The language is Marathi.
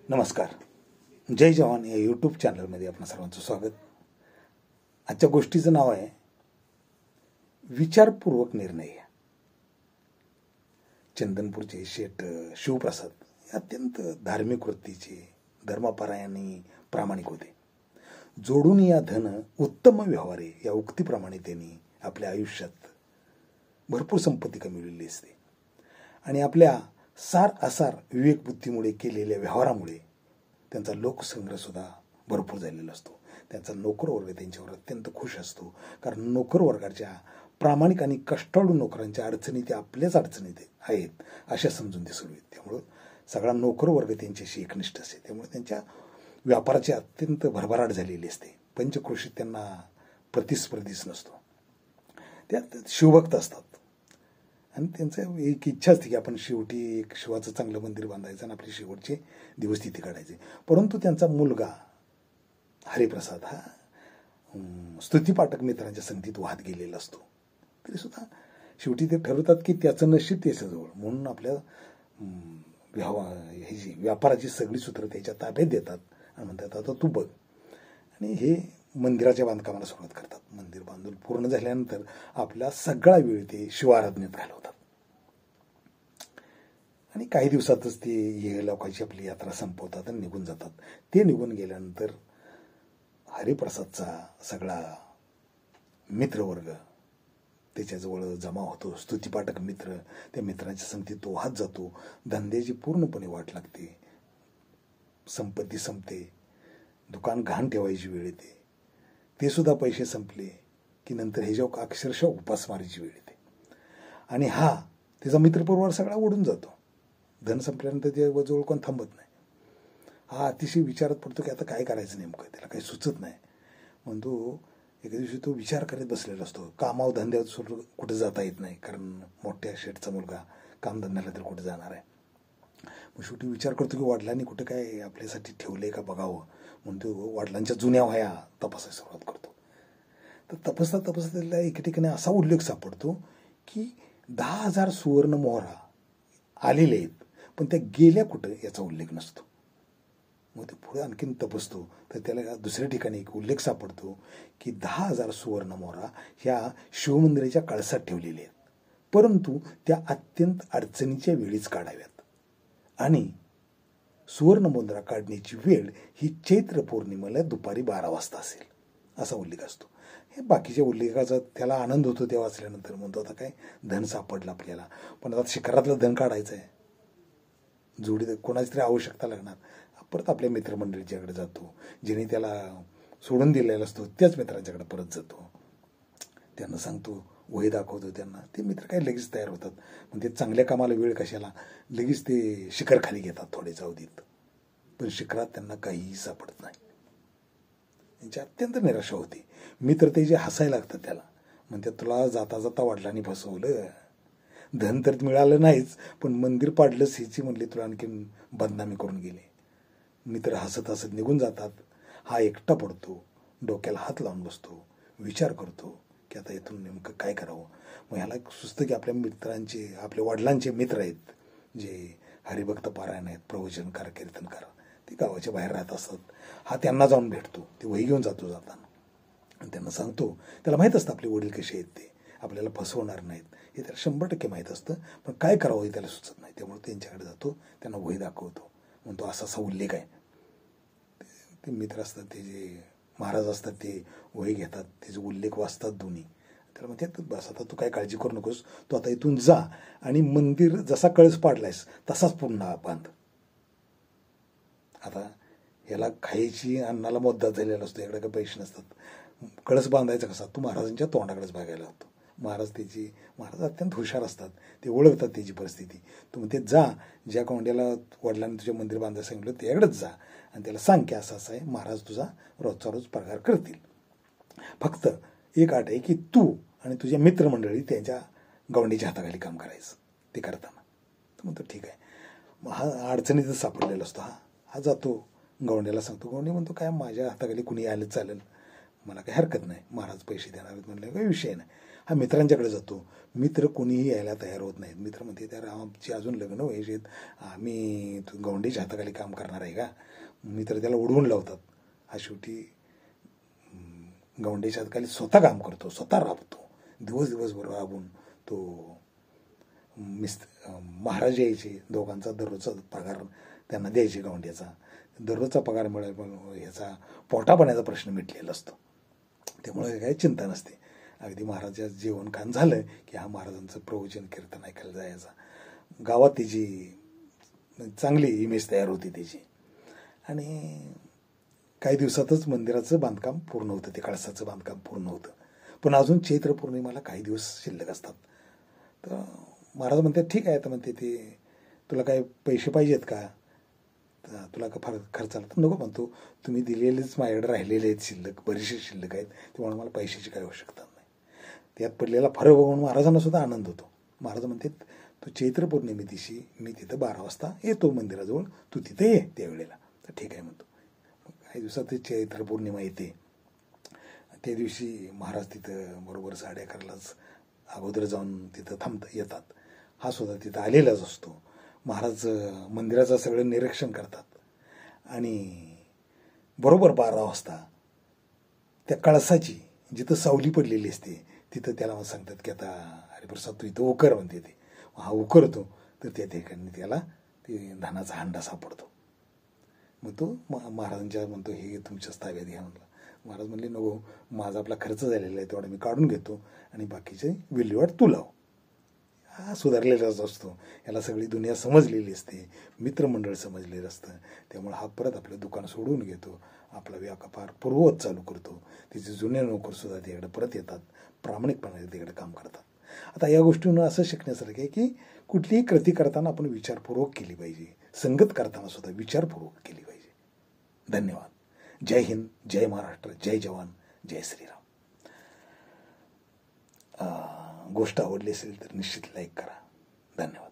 नमस्कार. जय जवान या यूट्यूब चॅनलमध्ये आपणा सर्वांचं स्वागत. आजच्या गोष्टीचं नाव आहे विचारपूर्वक निर्णय. चंदनपूरचे शेठ शिवप्रसाद हे अत्यंत धार्मिक वृत्तीचे, धर्मपरायण आणि प्रामाणिक होते. जोडून या धन उत्तम व्यवहारे या उक्तीप्रमाणे त्यांनी आपल्या आयुष्यात भरपूर संपत्ती कमविलेली असते आणि आपल्या सार असार विवेकबुद्धीमुळे केलेल्या व्यवहारामुळे त्यांचा लोकसंग्रह सुद्धा भरपूर झालेला असतो. त्यांचा नोकरवर्ग त्यांच्यावर अत्यंत खुश असतो, कारण नोकरवर्गाच्या प्रामाणिक आणि कष्टाळू नोकरांच्या अडचणी त्या आपल्याच अडचणी आहेत अशा समजून ते सुरू आहेत. त्यामुळं सगळा नोकरवर्ग त्यांच्याशी एकनिष्ठ असते. त्यामुळे त्यांच्या व्यापाराची अत्यंत भरभराट झालेली असते. पंचक्रोशीत त्यांना प्रतिस्पर्धीच नसतो. त्यात शिवभक्त असतात आणि त्यांचं एक इच्छा असते की आपण शेवटी एक शिवाचं चांगलं मंदिर बांधायचं आणि आपले शेवटचे दिवस तिथे काढायचे. परंतु त्यांचा मुलगा हरिप्रसाद हा स्तुतीपाठक मित्रांच्या संगतीत वाहत गेलेला असतो. तरी सुद्धा शेवटी ते ठरवतात की त्याचं नशीब त्याच्याजवळ, म्हणून आपल्या व्यापाराची सगळी सूत्र त्याच्या ताब्यात देतात आणि म्हणतात आता तू बघ. आणि हे मंदिराच्या बांधकामाला सुरुवात करतात. मंदिर बांधून पूर्ण झाल्यानंतर आपला सगळा वेळ ते शिवाराधनेत घालवतात आणि काही दिवसातच ते ये लोकांची आपली यात्रा संपवतात आणि निघून जातात. ते निघून गेल्यानंतर हरिप्रसादचा सगळा मित्रवर्ग त्याच्याजवळ जमा होतो. स्तुतीपाठक मित्र, त्या मित्रांच्या संगतीत तो वाहत जातो. धंद्याची पूर्णपणे वाट लागते, संपत्ती संपते, दुकान घाण ठेवायची वेळ येते. ते सुद्धा पैसे संपले की नंतर हे जेव्हा अक्षरशः उपासमारीची वेळ येते आणि हा त्याचा मित्रपरिवार सगळा ओढून जातो. धन संपल्यानंतर त्याजवळ कोण थांबत नाही. हा अतिशय विचारात पडतो की आता काय करायचं नेमकं, त्याला काही सुचत नाही. म्हणतो एका दिवशी तो विचार करत बसलेला असतो. कामावर धंद्यावर सोडून कुठे जाता येत नाही, कारण मोठ्या शेठचा मुलगा कामधंद्याला तर कुठे जाणार आहे. मग शेवटी विचार करतो की वडिलांनी कुठे काय आपल्यासाठी ठेवलंय का बघावं, म्हणून तो वडिलांच्या जुन्या वह्या तपासायला सुरुवात करतो. तर तपासता त्याला एके ठिकाणी असा उल्लेख सापडतो की 10,000 सुवर्ण मोहरा आलेले आहेत, पण त्या गेल्या कुठं याचा उल्लेख नसतो. मग ते पुढे आणखीन तपासतो तर त्याला दुसऱ्या ठिकाणी एक उल्लेख सापडतो की 10,000 सुवर्ण मोहरा ह्या शिवमंदिराच्या कळसात ठेवलेल्या आहेत, परंतु त्या अत्यंत अडचणीच्या वेळीच काढाव्यात आणि सुवर्ण मुद्रा काढण्याची वेळ ही चैत्र पौर्णिमेला दुपारी 12 वाजता असेल असा उल्लेख असतो. हे बाकीच्या उल्लेखाचा त्याला आनंद होतो ते वाचल्यानंतर. म्हणतो आता काय धन सापडलं आपल्याला, पण आता शिखरातलं धन काढायचं आहे, जोडी कोणाची तरी आवश्यकता लागणार. परत आपल्या मित्रमंडळीच्याकडे जातो, ज्याने त्याला सोडून दिलेला असतो त्याच मित्रांच्याकडे परत जातो. त्यांना सांगतो, वही दाखवतो त्यांना. ते मित्र काय लगेच तयार होतात. म्हणजे चांगल्या कामाला वेळ कशाला, लगेच ते शिखर खाली घेतात थोडेच अवधीत. पण शिखरात त्यांना काहीही सापडत नाही. त्यांची अत्यंत निराशा होती. मित्र ते जे हसायला लागतात त्याला, म्हणजे तुला जाता जाता वडिलांनी फसवलं, धन तर मिळालं नाहीच पण मंदिर पाडलंच ह्याची म्हणली तुला आणखीन बदनामी करून गेले. मित्र हसत हसत निघून जातात. हा एकटा पडतो, डोक्याला हात लावून बसतो, विचार करतो की आता इथून नेमकं काय करावं. मग ह्याला सुचतं की आपल्या मित्रांचे, आपल्या वडिलांचे मित्र आहेत जे हरिभक्त पारायण आहेत, प्रवचनकार, कीर्तनकार, ते गावाच्या बाहेर राहत असतात. हा त्यांना जाऊन भेटतो. ते वही घेऊन जातो जाताना आणि त्यांना सांगतो. त्याला माहीत असतं आपले वडील कसे आहेत, ते आपल्याला फसवणार नाहीत हे त्याला 100% माहीत असतं, पण काय करावं हे त्याला सुचत नाही. त्यामुळे त्यांच्याकडे जातो, त्यांना वही दाखवतो, म्हणतो असा असा उल्लेख आहे. ते मित्र असतात, ते जे महाराज असतात, ते वही घेतात, त्याचे उल्लेख वाचतात दोन्ही. त्याला म्हणतात बस आता तू काय काळजी करू नकोस, तू आता इथून जा आणि मंदिर जसा कळस पाडलायस तसाच पुन्हा बांध. आता याला खायची अन्नाला मुद्दा झालेला असतो, याकडे काही पैसे नसतात. कळस बांधायचा कसा, तू महाराजांच्या तोंडाकडेच बघायला होतो. महाराज अत्यंत हुशार असतात, ते ओळखतात त्याची परिस्थिती. तू म्हणते जा, ज्या कोंड्याला वडिलांनी तुझ्या मंदिर बांधायला सांगितलं त्याकडेच जा आणि त्याला सांग की असं असं आहे, महाराज तुझा रोजचा रोज पगार करतील. फक्त एक अट आहे की तू आणि तुझ्या मित्रमंडळी त्यांच्या गवंडीच्या हाताखाली काम करायचं ते करताना. तर म्हणतो ठीक आहे. मग हा अडचणीतच सापडलेला असतो. हा जातो गवंड्याला सांगतो. गवंडी म्हणतो काय माझ्या हाताखाली कुणी आलं चालेल, मला काही हरकत नाही, महाराज पैसे देणार आहेत म्हणलं काही विषय नाही. हा मित्रांच्याकडे जातो. मित्र कोणीही यायला तयार होत नाहीत. मित्र म्हणते तर आमची अजून लग्न व्हायचे आहेत, आम्ही गवंडीच्या हाताखाली काम करणार आहे का? मित्र त्याला उडवून लावतात. हा शेवटी गवंडीच्या हाताखाली स्वतः काम करतो, स्वतः राबतो. दिवसभर राबून तो महाराज यायचे, दोघांचा दररोजचा पगार त्यांना द्यायचे गवंड्याचा. दररोजचा पगार मिळाला ह्याचा पोटापाण्याचा प्रश्न मिटलेला असतो. त्यामुळे काही चिंता नसते. अगदी महाराजाचं जेवण खाण झालं की हा महाराजांचं प्रवचन कीर्तन ऐकायला जायचा. गावात त्याची चांगली इमेज तयार होती त्याची. आणि काही दिवसातच मंदिराचं बांधकाम पूर्ण होतं, ते कळसाचं बांधकाम पूर्ण होतं. पण अजून चैत्र पौर्णिमाला काही दिवस शिल्लक असतात. तर महाराज म्हणतात ठीक आहे. तर म्हणते ते तुला काय पैसे पाहिजेत का, तुला का फार खर्च आला तर नको. म्हणतो तुम्ही दिलेलेच माझ्याकडे राहिलेले आहेत शिल्लक, बरेचसे शिल्लक आहेत, त्यामुळे मला पैशाची काही आवश्यकता नाही. त्यात पडलेला फरक बघून महाराजांना सुद्धा आनंद होतो. महाराज म्हणते तू चैत्र पौर्णिमे दिवशी मी तिथं 12 वाजता येतो मंदिराजवळ, तू तिथे ये त्यावेळेला. तर ठीक आहे म्हणतो. काही दिवसात चैत्र पौर्णिमा येते. त्या दिवशी महाराज तिथं बरोबर 11:30लाच अगोदर जाऊन तिथं येतात. हा सुद्धा तिथं आलेलाच असतो. महाराज मंदिराचं सगळं निरीक्षण करतात आणि बरोबर 12 वाजता त्या कळसाची जिथं सावली पडलेली असते तिथं त्याला सांगतात की आता अरे प्रसाद तू इथं उकर म्हणते. ते हा उकरतो तर त्या ठिकाणी त्याला ते धानाचा हांडा सापडतो. मग तो महाराजांच्या म्हणतो हे तुमच्याच ताब्यात घ्या म्हणलं. महाराज म्हणले नको, माझा आपला खर्च झालेला आहे तेवढा मी काढून घेतो आणि बाकीचे विल्हेवाट तू लाव. हा सुधारलेलाच असतो. याला सगळी दुनिया समजलेली असते, मित्रमंडळ समजलेलं असतं. त्यामुळे हा परत आपलं दुकान सोडून घेतो, आपला व्यापार पूर्ववत चालू करतो. तिचे जुने नोकरसुद्धा तिकडे परत येतात, प्रामाणिकपणे तिकडे काम करतात. आता या गोष्टींना असं शिकण्यासारखं आहे की कुठलीही कृती करताना आपण विचारपूर्वक केली पाहिजे, संगत करताना सुद्धा विचारपूर्वक केली पाहिजे. धन्यवाद. जय हिंद, जय महाराष्ट्र, जय जवान, जय श्रीराम. गोष्ट आवडली असेल तर निश्चित लाईक करा. धन्यवाद.